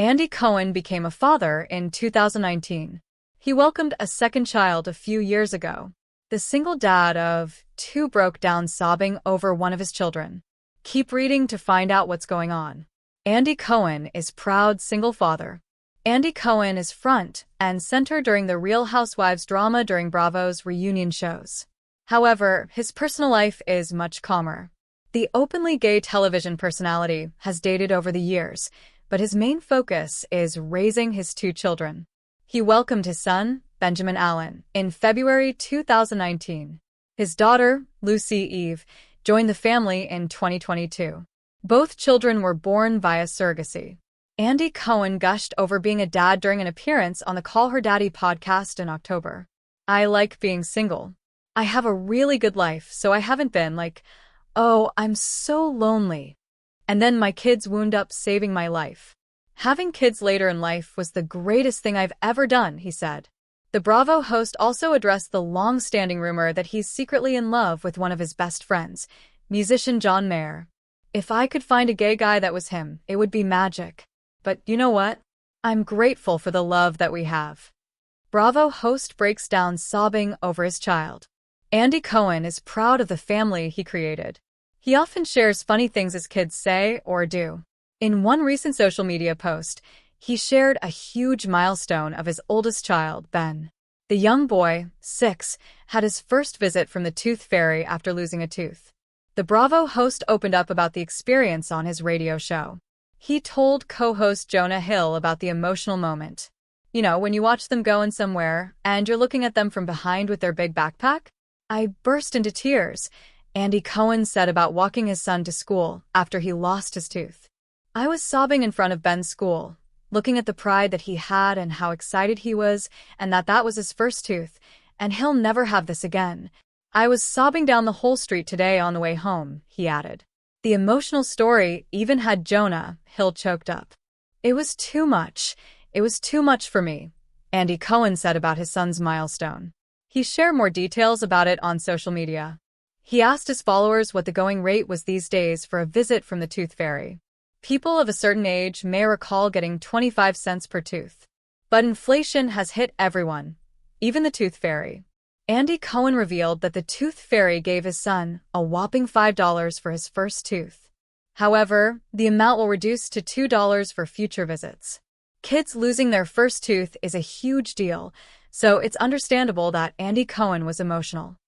Andy Cohen became a father in 2019. He welcomed a second child a few years ago. The single dad of two broke down sobbing over one of his children. Keep reading to find out what's going on. Andy Cohen is proud single father. Andy Cohen is front and center during the Real Housewives drama during Bravo's reunion shows. However, his personal life is much calmer. The openly gay television personality has dated over the years, but his main focus is raising his two children. He welcomed his son, Benjamin Allen, in February 2019. His daughter, Lucy Eve, joined the family in 2022. Both children were born via surrogacy. Andy Cohen gushed over being a dad during an appearance on the Call Her Daddy podcast in October. "I like being single. I have a really good life, so I haven't been like, oh, I'm so lonely. And then my kids wound up saving my life. Having kids later in life was the greatest thing I've ever done," he said. The Bravo host also addressed the long-standing rumor that he's secretly in love with one of his best friends, musician John Mayer. "If I could find a gay guy that was him, it would be magic. But you know what? I'm grateful for the love that we have." Bravo host breaks down sobbing over his child. Andy Cohen is proud of the family he created. He often shares funny things his kids say or do. In one recent social media post, he shared a huge milestone of his oldest child, Ben. The young boy, 6, had his first visit from the tooth fairy after losing a tooth. The Bravo host opened up about the experience on his radio show. He told co-host Jonah Hill about the emotional moment. "You know, when you watch them going somewhere and you're looking at them from behind with their big backpack? I burst into tears," Andy Cohen said about walking his son to school after he lost his tooth. "I was sobbing in front of Ben's school, looking at the pride that he had and how excited he was, and that was his first tooth, and he'll never have this again. I was sobbing down the whole street today on the way home," he added. The emotional story even had Jonah Hill choked up. "It was too much. It was too much for me," Andy Cohen said about his son's milestone. He shared more details about it on social media. He asked his followers what the going rate was these days for a visit from the tooth fairy. People of a certain age may recall getting 25 cents per tooth. But inflation has hit everyone, even the tooth fairy. Andy Cohen revealed that the tooth fairy gave his son a whopping $5 for his first tooth. However, the amount will reduce to $2 for future visits. Kids losing their first tooth is a huge deal, so it's understandable that Andy Cohen was emotional.